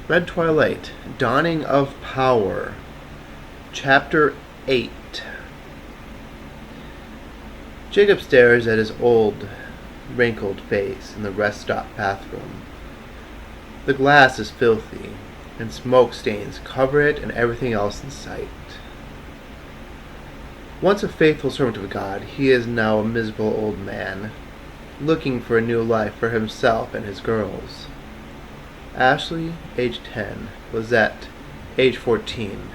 Red Twilight, Dawning of Power, Chapter 8. Jacob stares at his old, wrinkled face in the rest stop bathroom. The glass is filthy, and smoke stains cover it and everything else in sight. Once a faithful servant of God, he is now a miserable old man, looking for a new life for himself and his girls. Ashley, age 10. Lizette, age 14.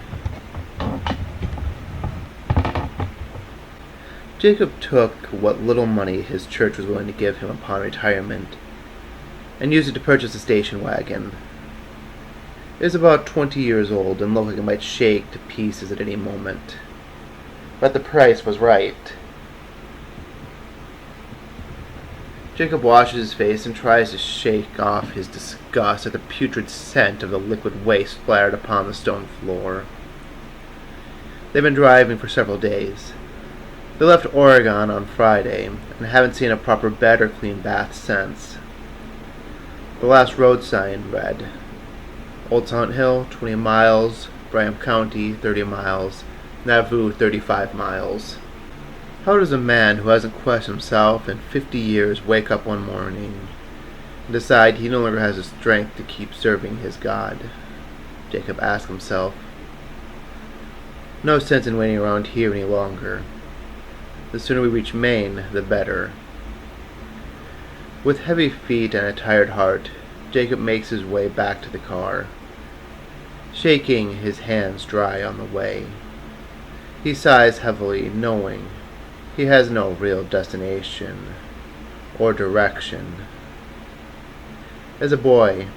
Jacob took what little money his church was willing to give him upon retirement and used it to purchase a station wagon. It was about 20 years old and looked like it might shake to pieces at any moment. But the price was right. Jacob washes his face and tries to shake off his disgust at the putrid scent of the liquid waste splattered upon the stone floor. They've been driving for several days. They left Oregon on Friday and haven't seen a proper bed or clean bath since. The last road sign read, Old Silent Hill, 20 miles, Bryan County, 30 miles, Nauvoo, 35 miles. How does a man who hasn't questioned himself in 50 years wake up one morning and decide he no longer has the strength to keep serving his God? Jacob asked himself. No sense in waiting around here any longer. The sooner we reach Maine, the better. With heavy feet and a tired heart, Jacob makes his way back to the car, shaking his hands dry on the way. He sighs heavily, knowing he has no real destination or direction. As a boy,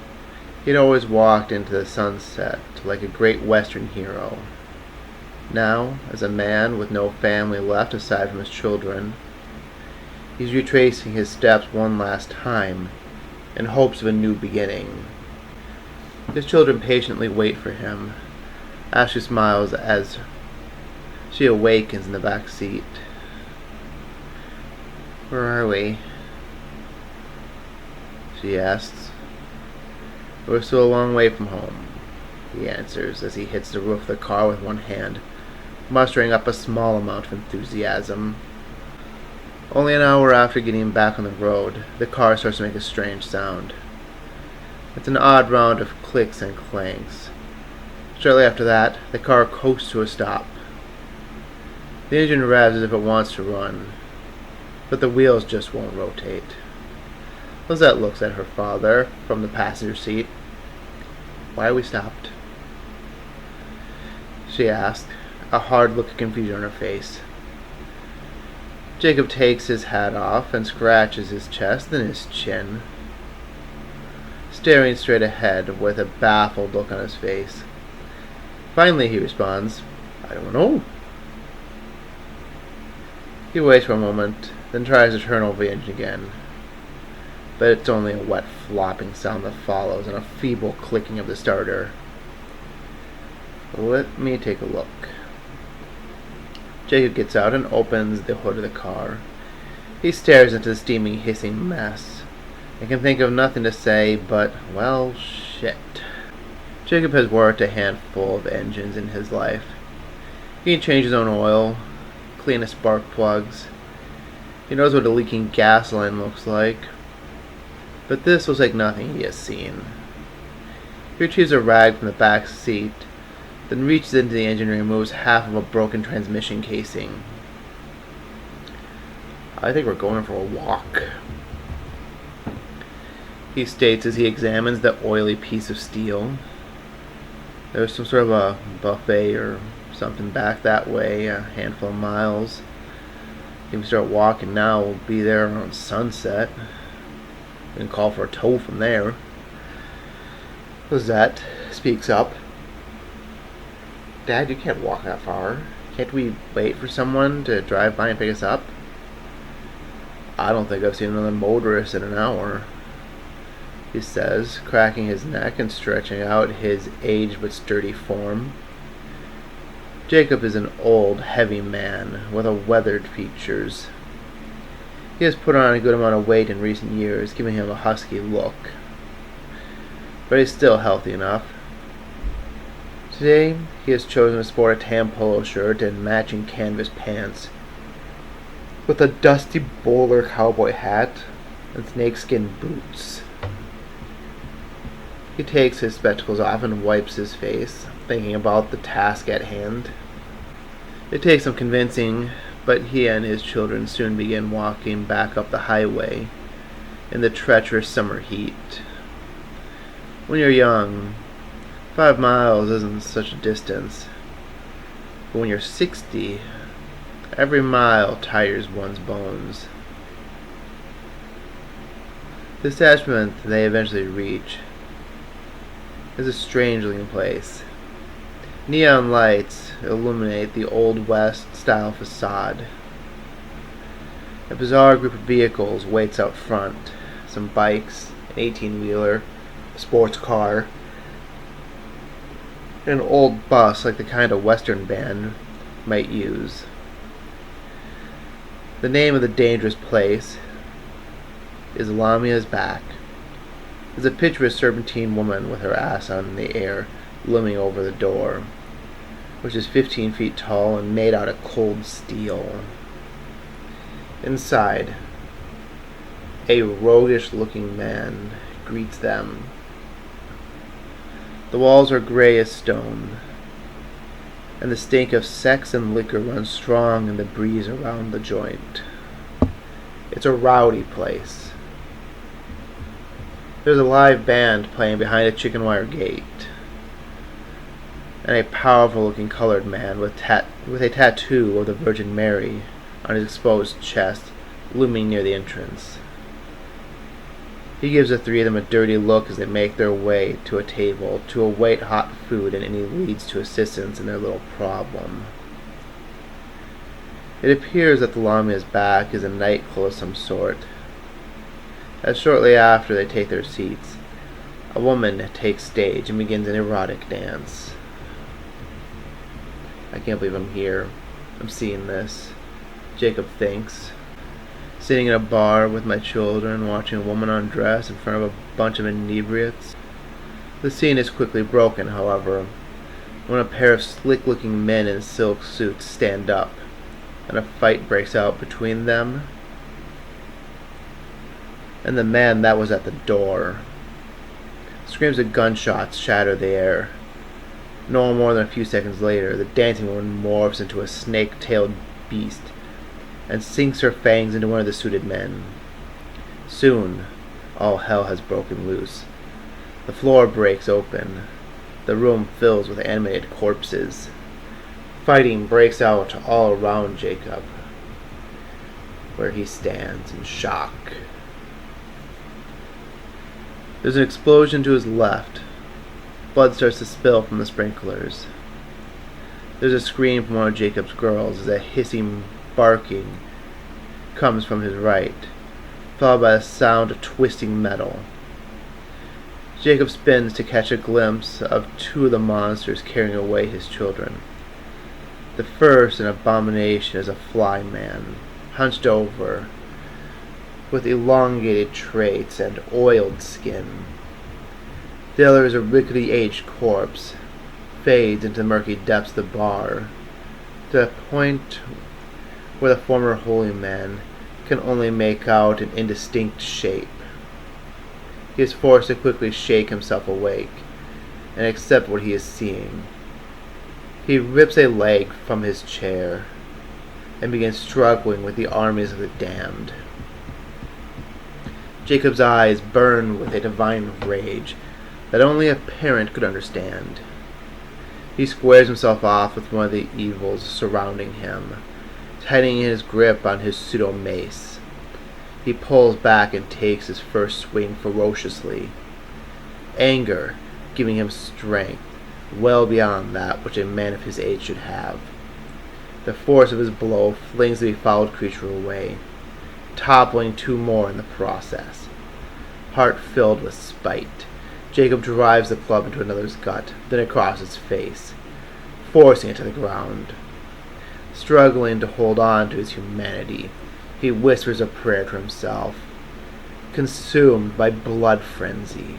he had always walked into the sunset like a great Western hero. Now, as a man with no family left aside from his children, he's retracing his steps one last time in hopes of a new beginning. His children patiently wait for him. Ashley smiles as she awakens in the back seat. Where are we? She asks. We're still a long way from home, he answers as he hits the roof of the car with one hand, mustering up a small amount of enthusiasm. Only an hour after getting back on the road, the car starts to make a strange sound. It's an odd round of clicks and clanks. Shortly after that, the car coasts to a stop. The engine revs as if it wants to run, but the wheels just won't rotate. Lizette looks at her father from the passenger seat. Why are we stopped? She asked, a hard look of confusion on her face. Jacob takes his hat off and scratches his chest and his chin, staring straight ahead with a baffled look on his face. Finally he responds, I don't know. He waits for a moment, then tries to turn over the engine again. But it's only a wet flopping sound that follows and a feeble clicking of the starter. Let me take a look. Jacob gets out and opens the hood of the car. He stares into the steaming, hissing mess and can think of nothing to say but, well, shit. Jacob has worked a handful of engines in his life. He can change his own oil, clean his spark plugs. He knows what a leaking gas line looks like. But this looks like nothing he has seen. He retrieves a rag from the back seat, then reaches into the engine and removes half of a broken transmission casing. I think we're going for a walk, he states as he examines the oily piece of steel. There's some sort of a buffet or something back that way, a handful of miles. If we start walking now, we'll be there around sunset. We can call for a tow from there. Lizette speaks up. Dad, you can't walk that far. Can't we wait for someone to drive by and pick us up? I don't think I've seen another motorist in an hour, he says, cracking his neck and stretching out his aged but sturdy form. Jacob is an old, heavy man with weathered features. He has put on a good amount of weight in recent years, giving him a husky look. but he's still healthy enough. Today, he has chosen to sport a tan polo shirt and matching canvas pants, with a dusty bowler cowboy hat and snakeskin boots. He takes his spectacles off and wipes his face, thinking about the task at hand. It takes some convincing, but he and his children soon begin walking back up the highway in the treacherous summer heat. When you're young, 5 miles isn't such a distance, but when you're 60, every mile tires one's bones. The establishment they eventually reach is a strange-looking place. Neon lights illuminate the Old West-style facade. A bizarre group of vehicles waits out front. Some bikes, an 18-wheeler, a sports car, and an old bus like the kind a Western band might use. The name of the dangerous place is Lamia's Back. There's a picture of a serpentine woman with her ass on the air, looming over the door, which is 15 feet tall and made out of cold steel. Inside, a roguish-looking man greets them. The walls are gray as stone, and the stink of sex and liquor runs strong in the breeze around the joint. It's a rowdy place. There's a live band playing behind a chicken wire gate, and a powerful-looking colored man with a tattoo of the Virgin Mary on his exposed chest looming near the entrance. He gives the three of them a dirty look as they make their way to a table to await hot food and any leads to assistance in their little problem. It appears that the Lamia's Back is a nightclub of some sort, as shortly after they take their seats, a woman takes stage and begins an erotic dance. I can't believe I'm here. I'm seeing this, Jacob thinks. Sitting in a bar with my children, watching a woman undress in front of a bunch of inebriates. The scene is quickly broken, however, when a pair of slick-looking men in silk suits stand up, and a fight breaks out between them and the man that was at the door. Screams of gunshots shatter the air. No more than a few seconds later, the dancing woman morphs into a snake-tailed beast and sinks her fangs into one of the suited men. Soon, all hell has broken loose. The floor breaks open. The room fills with animated corpses. Fighting breaks out all around Jacob, where he stands in shock. There's an explosion to his left. Blood starts to spill from the sprinklers. There's a scream from one of Jacob's girls as a hissing barking comes from his right, followed by the sound of twisting metal. Jacob spins to catch a glimpse of two of the monsters carrying away his children. The first, an abomination, is a fly man, hunched over, with elongated traits and oiled skin. The other is a rickety aged corpse, fades into the murky depths of the bar, to the point where the former holy man can only make out an indistinct shape. He is forced to quickly shake himself awake and accept what he is seeing. He rips a leg from his chair and begins struggling with the armies of the damned. Jacob's eyes burn with a divine rage that only a parent could understand. He squares himself off with one of the evils surrounding him, tightening his grip on his pseudo-mace. He pulls back and takes his first swing ferociously, anger giving him strength well beyond that which a man of his age should have. The force of his blow flings the befouled creature away, toppling two more in the process. Heart filled with spite, Jacob drives the club into another's gut, then across its face, forcing it to the ground. Struggling to hold on to his humanity, he whispers a prayer to himself. Consumed by blood frenzy,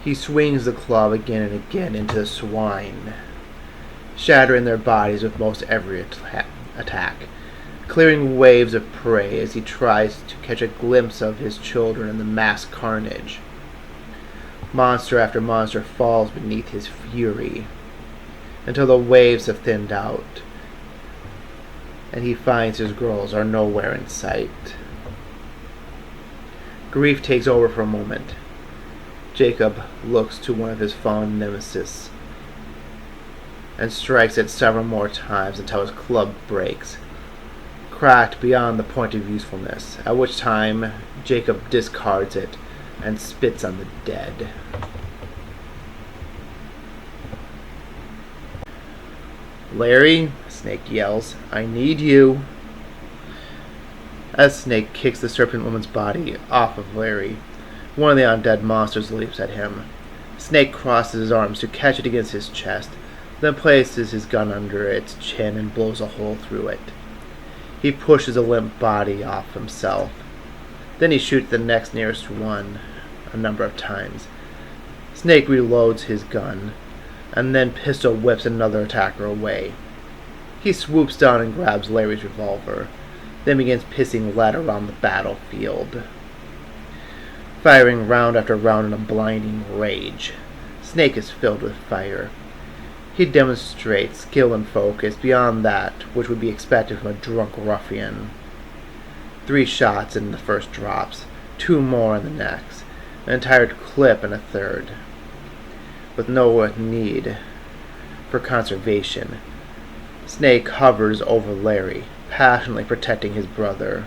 He swings the club again and again into the swine, shattering their bodies with most every attack, clearing waves of prey as he tries to catch a glimpse of his children in the mass carnage. Monster after monster falls beneath his fury, until the waves have thinned out, and he finds his girls are nowhere in sight. Grief takes over for a moment. Jacob looks to one of his fallen nemesis and strikes it several more times until his club breaks, cracked beyond the point of usefulness, at which time Jacob discards it and spits on the dead. "Larry," Snake yells, "I need you." As Snake kicks the serpent woman's body off of Larry, one of the undead monsters leaps at him. Snake crosses his arms to catch it against his chest, then places his gun under its chin and blows a hole through it. He pushes the limp body off himself. Then he shoots the next nearest one a number of times. Snake reloads his gun, and then pistol whips another attacker away. He swoops down and grabs Larry's revolver, then begins pissing lead around the battlefield, firing round after round in a blinding rage. Snake is filled with fire. He demonstrates skill and focus beyond that which would be expected from a drunk ruffian. 3 shots in the first drops, 2 more in the next, an entire clip in a third. With no need for conservation, Snake hovers over Larry, passionately protecting his brother.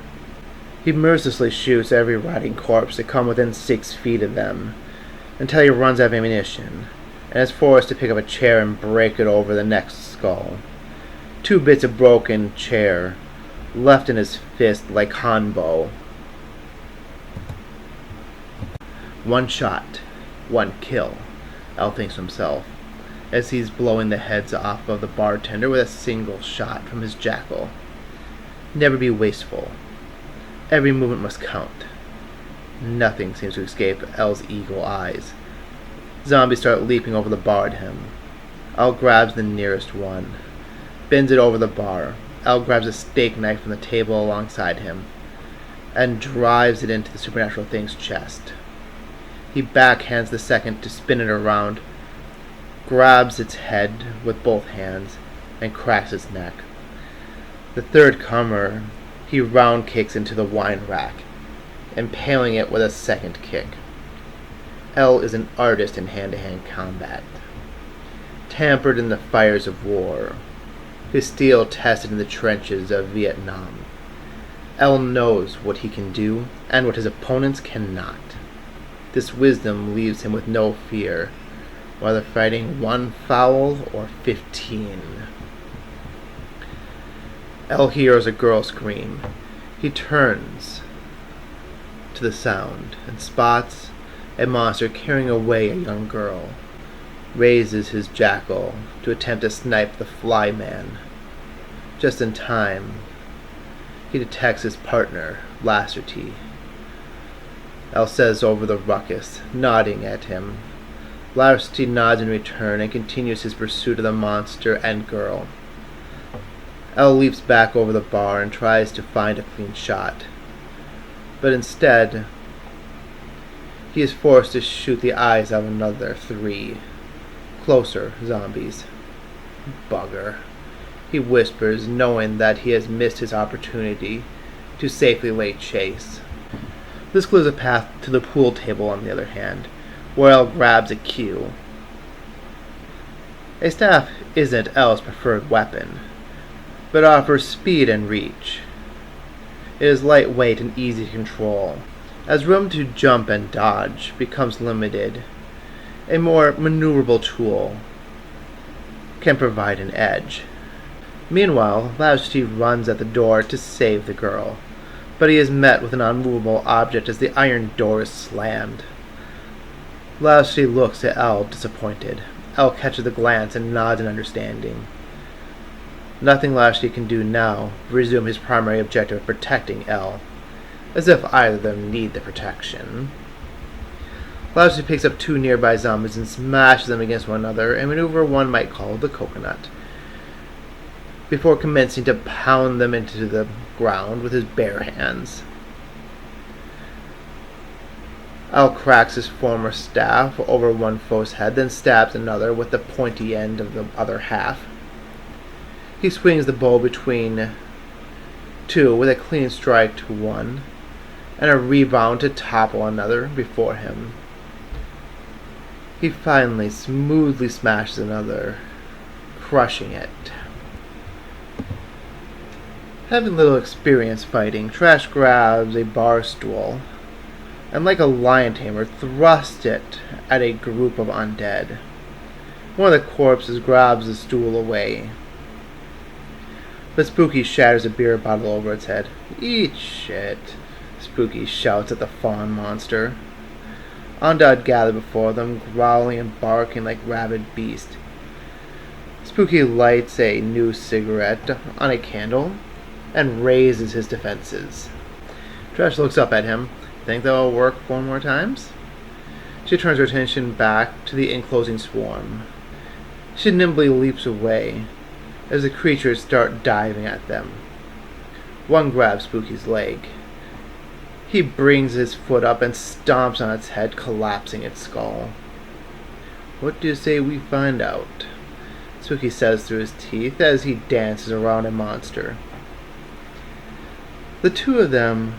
He mercilessly shoots every rotting corpse to come within 6 feet of them, until he runs out of ammunition, and is forced to pick up a chair and break it over the next skull. 2 bits of broken chair left in his fist like Hanbo. 1 shot, 1 kill, El thinks to himself, as he's blowing the heads off of the bartender with a single shot from his jackal. Never be wasteful. Every movement must count. Nothing seems to escape El's eagle eyes. Zombies start leaping over the bar at him. El grabs the nearest one, bends it over the bar. El grabs a steak knife from the table alongside him, and drives it into the supernatural thing's chest. He backhands the second to spin it around, grabs its head with both hands, and cracks its neck. The third comer he round kicks into the wine rack, impaling it with a second kick. El is an artist in hand-to-hand combat, tempered in the fires of war, his steel tested in the trenches of Vietnam. El knows what he can do and what his opponents cannot. This wisdom leaves him with no fear, whether fighting 1 foul or 15. El hears a girl scream. He turns to the sound and spots a monster carrying away a young girl. Raises his jackal to attempt to snipe the fly man. Just in time, he detects his partner, Lacerty. El says over the ruckus, nodding at him. Lacerty nods in return and continues his pursuit of the monster and girl. El leaps back over the bar and tries to find a clean shot, but instead, he is forced to shoot the eyes of another 3 closer zombies. Bugger, he whispers, knowing that he has missed his opportunity to safely lay chase. This clears a path to the pool table, on the other hand, where El grabs a cue. A staff isn't El's preferred weapon, but offers speed and reach. It is lightweight and easy to control. As room to jump and dodge becomes limited, a more maneuverable tool can provide an edge. Meanwhile, Lacerty runs at the door to save the girl, but he is met with an unmovable object as the iron door is slammed. Lacerty looks at El, disappointed. El catches the glance and nods in understanding. Nothing Lacerty can do now but resume his primary objective of protecting El, as if either of them need the protection. Lashley picks up two nearby zombies and smashes them against one another, a maneuver one might call the coconut, before commencing to pound them into the ground with his bare hands. Al cracks his former staff over one foe's head, then stabs another with the pointy end of the other half. He swings the bow between two with a clean strike to one, and a rebound to topple another before him. He finally smoothly smashes another, crushing it. Having little experience fighting, Trash grabs a bar stool and, like a lion tamer, thrusts it at a group of undead. One of the corpses grabs the stool away, but Spooky shatters a beer bottle over its head. "Eat shit," Spooky shouts at the fallen monster. Undead gather before them, growling and barking like rabid beasts. Spooky lights a new cigarette on a candle and raises his defenses. Trash looks up at him. "Think that'll work 4 more times?" She turns her attention back to the enclosing swarm. She nimbly leaps away as the creatures start diving at them. One grabs Spooky's leg. He brings his foot up and stomps on its head, collapsing its skull. "What do you say we find out?" Spooky says through his teeth as he dances around a monster. The two of them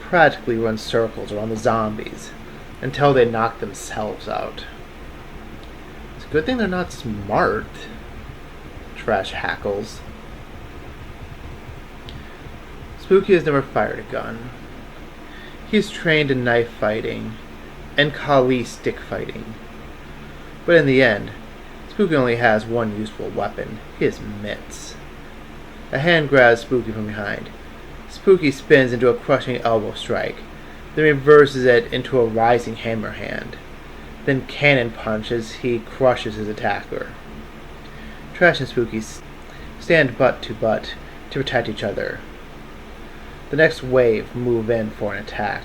practically run circles around the zombies until they knock themselves out. It's a good thing they're not smart, Trash hackles. Spooky has never fired a gun. He's trained in knife fighting and Kali stick fighting. But in the end, Spooky only has one useful weapon, his mitts. A hand grabs Spooky from behind. Spooky spins into a crushing elbow strike, then reverses it into a rising hammer hand. Then cannon punches, he crushes his attacker. Trash and Spooky stand butt to protect each other. The next wave move in for an attack.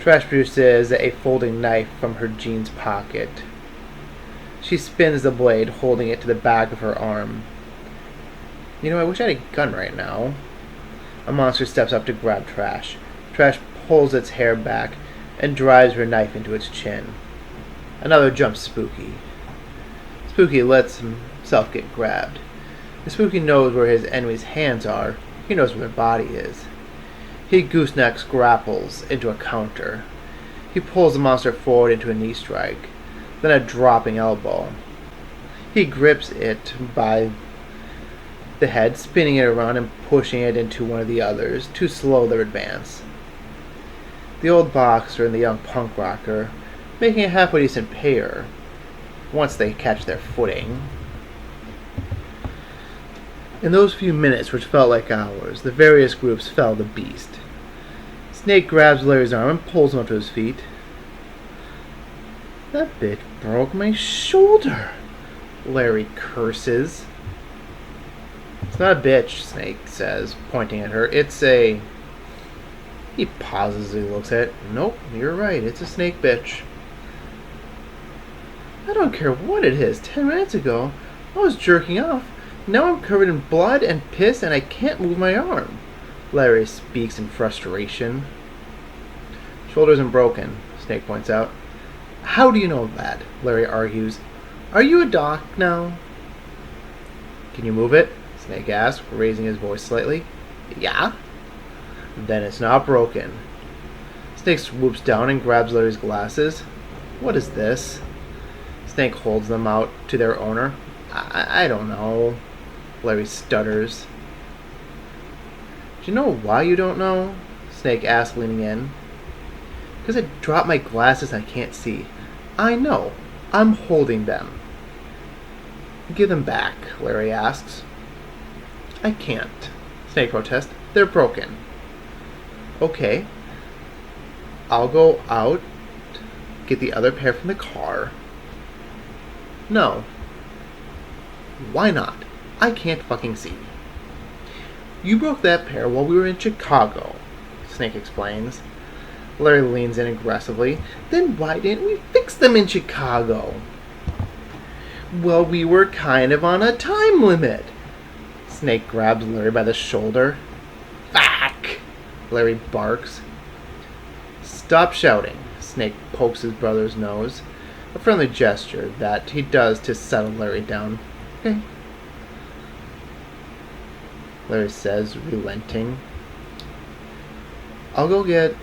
Trash produces a folding knife from her jeans pocket. She spins the blade, holding it to the back of her arm. "You know, I wish I had a gun right now." A monster steps up to grab Trash. Trash pulls its hair back and drives her knife into its chin. Another jumps Spooky. Spooky lets himself get grabbed. If Spooky knows where his enemy's hands are, he knows where their body is. He goosenecks grapples into a counter. He pulls the monster forward into a knee strike, then a dropping elbow. He grips it by the head, spinning it around and pushing it into one of the others to slow their advance. The old boxer and the young punk rocker making a halfway decent pair once they catch their footing. In those few minutes, which felt like hours, the various groups fell the beast. Snake grabs Larry's arm and pulls him up to his feet. "That bitch broke my shoulder," Larry curses. "It's not a bitch," Snake says, pointing at her. "It's a..." He pauses as he looks at it. "Nope, you're right. It's a snake bitch." "I don't care what it is. 10 minutes ago, I was jerking off. Now I'm covered in blood and piss and I can't move my arm," Larry speaks in frustration. "Shoulder isn't broken," Snake points out. "How do you know that?" Larry argues. "Are you a doc now?" "Can you move it?" Snake asks, raising his voice slightly. "Yeah." "Then it's not broken." Snake swoops down and grabs Larry's glasses. "What is this?" Snake holds them out to their owner. I don't know," Larry stutters. "Do you know why you don't know?" Snake asks, leaning in. "Because I dropped my glasses and I can't see." "I know. I'm holding them." "Give them back," Larry asks. "I can't," Snake protests. "They're broken." "Okay. I'll go out, get the other pair from the car." "No." "Why not? I can't fucking see." "You broke that pair while we were in Chicago," Snake explains. Larry leans in aggressively. Then why didn't we fix them in Chicago? Well, we were kind of on a time limit. Snake grabs Larry by the shoulder. Fuck! Larry barks. Stop shouting. Snake pokes his brother's nose. A friendly gesture that he does to settle Larry down. Okay. Larry says, relenting. I'll go get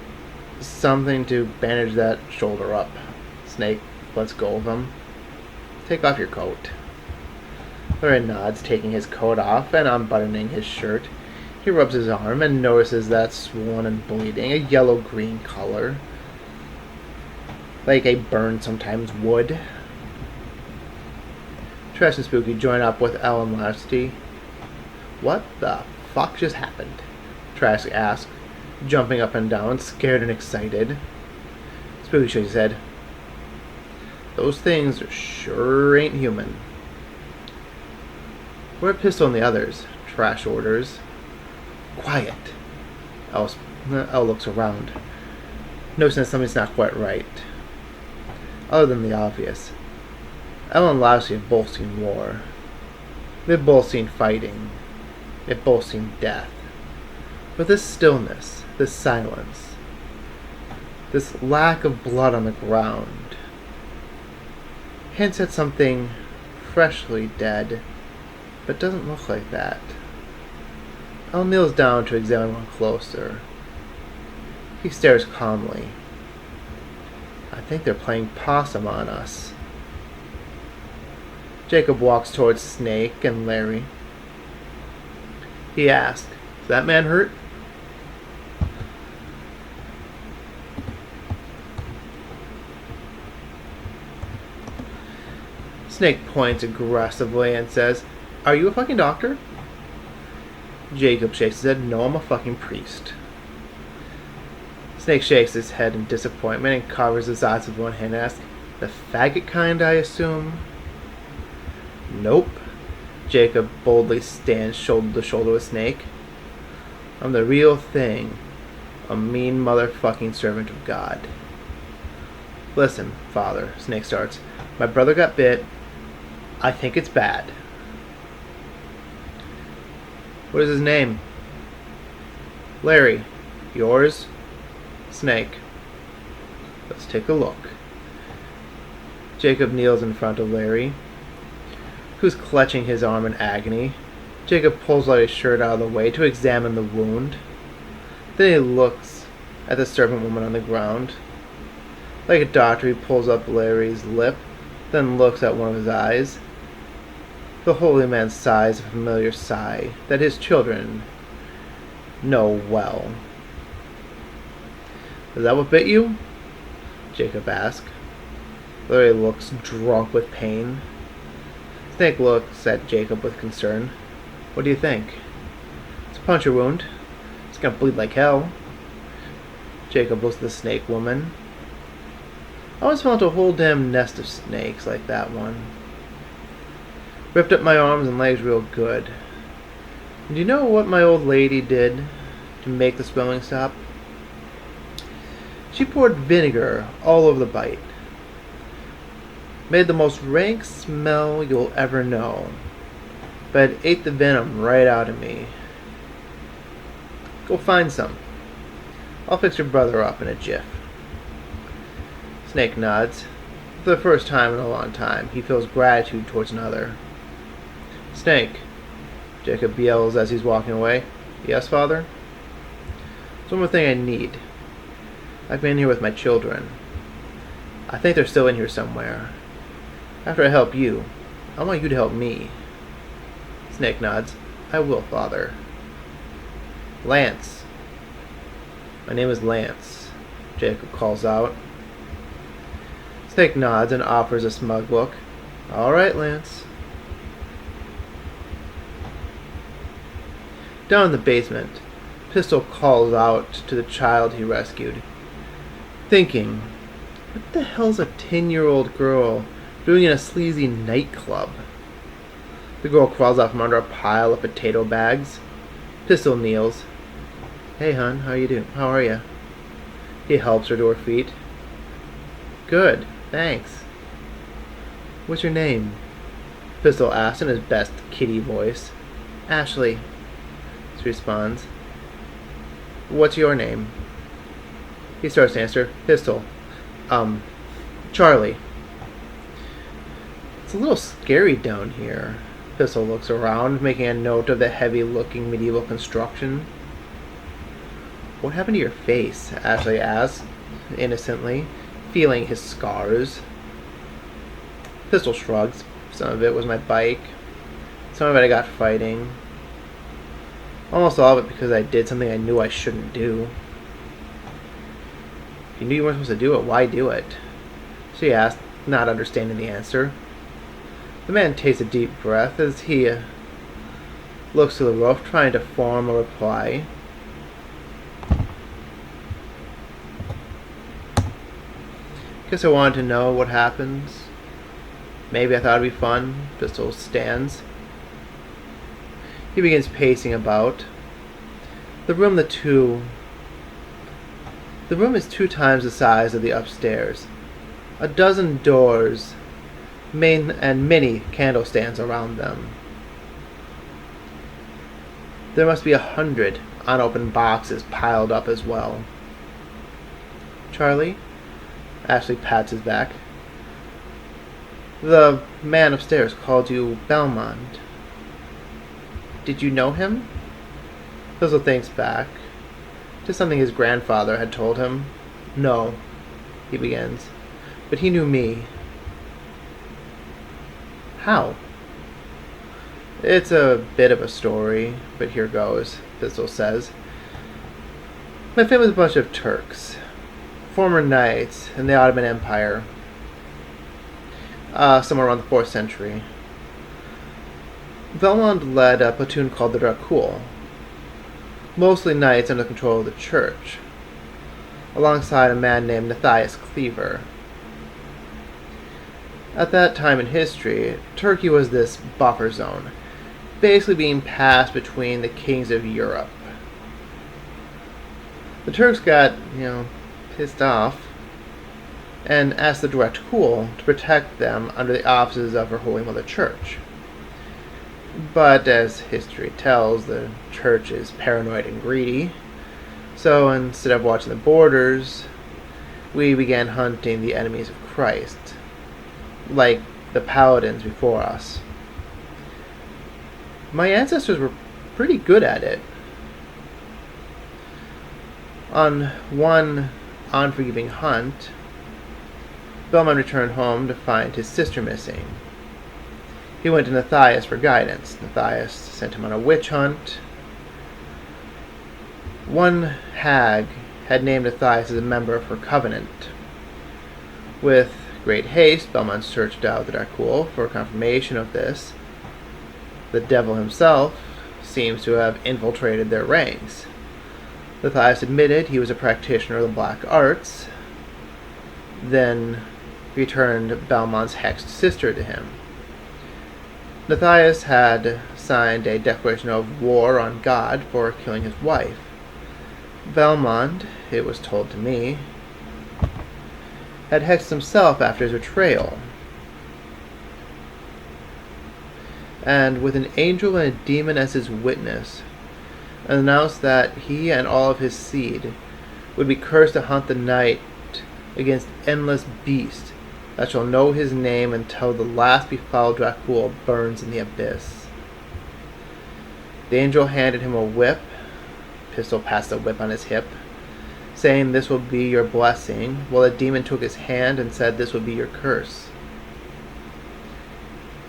something to bandage that shoulder up. Snake lets go of him. Take off your coat. Larry nods, taking his coat off and unbuttoning his shirt. He rubs his arm and notices that it's swollen and bleeding, a yellow-green color, like a burn sometimes would. Trash and Spooky join up with Ellen Lasty. What the fuck just happened? Trash asked, jumping up and down, scared and excited. Spooky shook his head. Those things sure ain't human. Where are Pistol and the others? Trash orders. Quiet. Elle looks around, noticing that something's not quite right. Other than the obvious. Elle and Lassie have both seen war. They've both seen fighting. They've both seen death. But this stillness, this silence, this lack of blood on the ground, hints at something freshly dead, but doesn't look like that. Elle kneels down to examine one closer. He stares calmly. I think they're playing possum on us. Jacob walks towards Snake and Larry. He asks, is that man hurt? Snake points aggressively and says, are you a fucking doctor? Jacob shakes his head, no, I'm a fucking priest. Snake shakes his head in disappointment and covers his eyes with one hand and asks, the faggot kind, I assume? Nope. Jacob boldly stands shoulder to shoulder with Snake. I'm the real thing. A mean motherfucking servant of God. Listen, Father, Snake starts. My brother got bit. I think it's bad. What is his name? Larry. Yours? Snake. Let's take a look. Jacob kneels in front of Larry, who's clutching his arm in agony. Jacob pulls Larry's shirt out of the way to examine the wound. Then he looks at the servant woman on the ground. Like a doctor, he pulls up Larry's lip, then looks at one of his eyes. The holy man sighs a familiar sigh that his children know well. Is that what bit you? Jacob asks. Larry looks drunk with pain. Snake looks at Jacob with concern. What do you think? It's a puncture wound. It's gonna bleed like hell. Jacob looks at the snake woman. I always found a whole damn nest of snakes like that one. Ripped up my arms and legs real good. And do you know what my old lady did to make the swelling stop? She poured vinegar all over the bite. Made the most rank smell you'll ever know. But it ate the venom right out of me. Go find some. I'll fix your brother up in a jiff. Snake nods. For the first time in a long time, he feels gratitude towards another. Snake, Jacob yells as he's walking away. Yes, Father? There's one more thing I need. I've been here with my children. I think they're still in here somewhere. After I help you, I want you to help me. Snake nods. I will, Father. Lance. My name is Lance, Jacob calls out. Snake nods and offers a smug look. All right, Lance. Down in the basement, Pistol calls out to the child he rescued, thinking, what the hell's a 10-year-old girl doing in a sleazy nightclub? The girl crawls out from under a pile of potato bags. Pistol kneels. Hey, hon, how you doing? How are you? He helps her to her feet. Good, thanks. What's your name? Pistol asks in his best kitty voice. Ashley, she responds. What's your name? He starts to answer. Pistol. Charlie. It's a little scary down here. Pistol looks around, making a note of the heavy-looking medieval construction. What happened to your face? Ashley asks, innocently, feeling his scars. Pistol shrugs. Some of it was my bike. Some of it I got fighting. Almost all of it because I did something I knew I shouldn't do. If you knew you weren't supposed to do it, why do it? She asked, not understanding the answer. The man takes a deep breath as he looks to the roof, trying to form a reply. Guess I wanted to know what happens. Maybe I thought it'd be fun. Pistol stands. He begins pacing about. The room is 2 times the size of the upstairs. A dozen doors, and many candle stands around them. There must be 100 unopened boxes piled up as well. Charlie? Ashley pats his back. The man upstairs called you Belmont. Did you know him? Pistol thinks back to something his grandfather had told him. No, he begins, but he knew me. How? It's a bit of a story, but here goes, Pistol says. My family's a bunch of Turks, former knights in the Ottoman Empire, somewhere around the 4th century. Belmont led a platoon called the Dracul, mostly knights under control of the church, alongside a man named Matthias Cleaver. At that time in history, Turkey was this buffer zone, basically being passed between the kings of Europe. The Turks got, pissed off and asked the Dracul to protect them under the auspices of her Holy Mother Church. But as history tells, the church is paranoid and greedy, so instead of watching the borders, we began hunting the enemies of Christ, like the paladins before us. My ancestors were pretty good at it. On one unforgiving hunt, Belmont returned home to find his sister missing. He went to Matthias for guidance. Matthias sent him on a witch hunt. One hag had named Matthias as a member of her covenant. With great haste, Belmont searched out the Dracul for confirmation of this. The devil himself seems to have infiltrated their ranks. Matthias admitted he was a practitioner of the black arts, then returned Belmont's hexed sister to him. Matthias had signed a declaration of war on God for killing his wife. Belmont, it was told to me, had hexed himself after his betrayal, and with an angel and a demon as his witness, announced that he and all of his seed would be cursed to hunt the night against endless beasts that shall know his name until the last befouled Dracul burns in the abyss. The angel handed him a whip. Pistol passed the whip on his hip, saying, "This will be your blessing," while the demon took his hand and said, "This will be your curse."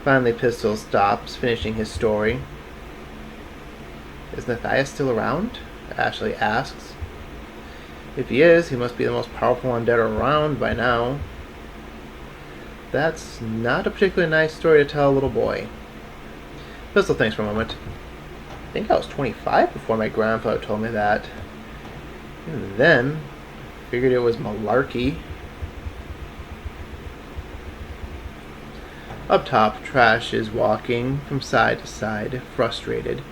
Finally, Pistol stops, finishing his story. "Is Matthias still around?" Ashley asks. "If he is, he must be the most powerful undead around by now." That's not a particularly nice story to tell a little boy. Pistol thinks for a moment. I think I was 25 before my grandfather told me that. Even then, I figured it was malarkey. Up top, Trash is walking from side to side, frustrated,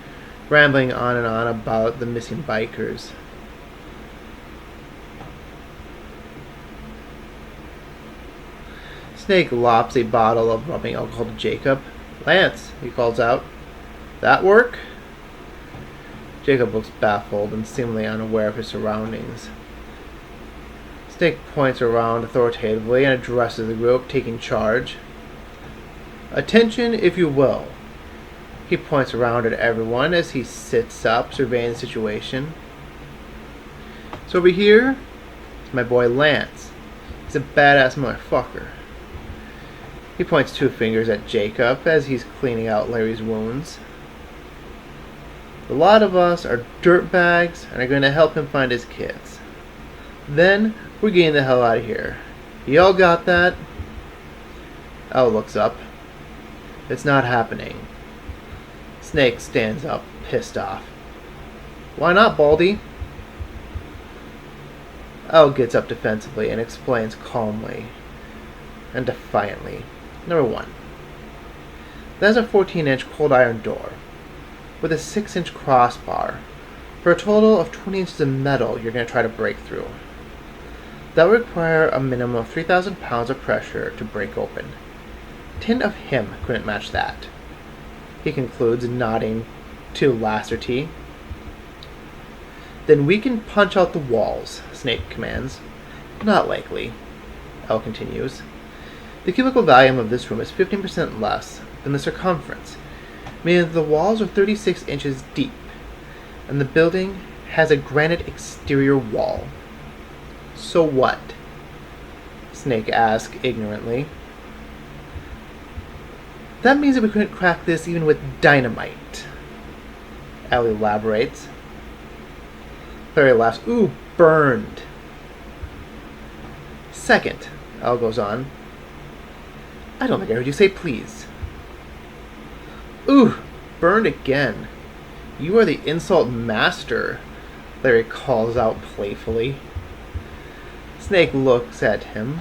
rambling on and on about the missing bikers. Snake lops a bottle of rubbing alcohol to Jacob. "Lance," he calls out. "That work?" Jacob looks baffled and seemingly unaware of his surroundings. Snake points around authoritatively and addresses the group, taking charge. "Attention, if you will." He points around at everyone as he sits up, surveying the situation. "So over here is my boy Lance. He's a badass motherfucker." He points 2 fingers at Jacob as he's cleaning out Larry's wounds. "A lot of us are dirtbags and are going to help him find his kids. Then we're getting the hell out of here. You all got that?" Al looks up. "It's not happening." Snake stands up, pissed off. "Why not, Baldy?" Al gets up defensively and explains calmly and defiantly. Number 1. That's a 14-inch cold iron door with a 6-inch crossbar for a total of 20 inches of metal you're going to try to break through. That will require a minimum of 3,000 pounds of pressure to break open. 10 of him couldn't match that. He concludes, nodding to Lasserty. "Then we can punch out the walls," Snake commands. "Not likely," L continues. "The cubical volume of this room is 15% less than the circumference, meaning that the walls are 36 inches deep, and the building has a granite exterior wall." "So what?" Snake asks ignorantly. "That means that we couldn't crack this even with dynamite," Al elaborates. Larry laughs. "Ooh, burned." "Second," Al goes on. "I don't think I heard you say please." "Ooh, burned again. You are the insult master," Larry calls out playfully. Snake looks at him.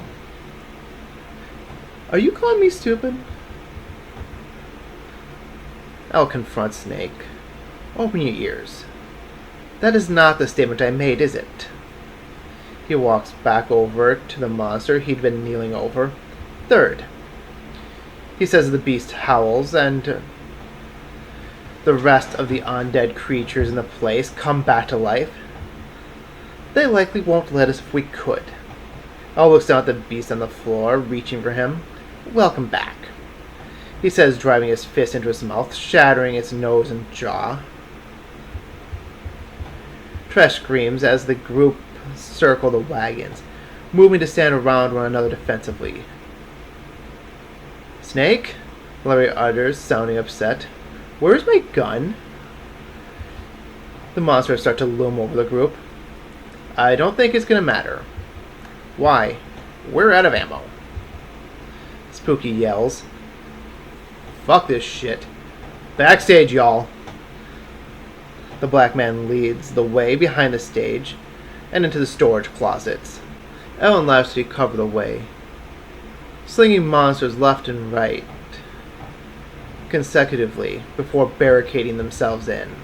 "Are you calling me stupid?" Al confronts Snake. "Open your ears. That is not the statement I made, is it?" He walks back over to the monster he'd been kneeling over. "Third," he says as the beast howls, and the rest of the undead creatures in the place come back to life. "They likely won't let us if we could." Al looks down at the beast on the floor, reaching for him. "Welcome back," he says, driving his fist into his mouth, shattering its nose and jaw. Tresh screams as the group circle the wagons, moving to stand around one another defensively. "Snake?" Larry utters, sounding upset. "Where's my gun?" The monsters start to loom over the group. "I don't think it's gonna matter." "Why?" "We're out of ammo." Spooky yells. "Fuck this shit. Backstage, y'all." The black man leads the way behind the stage and into the storage closets. Elle and Lashley cover the way, slinging monsters left and right consecutively before barricading themselves in.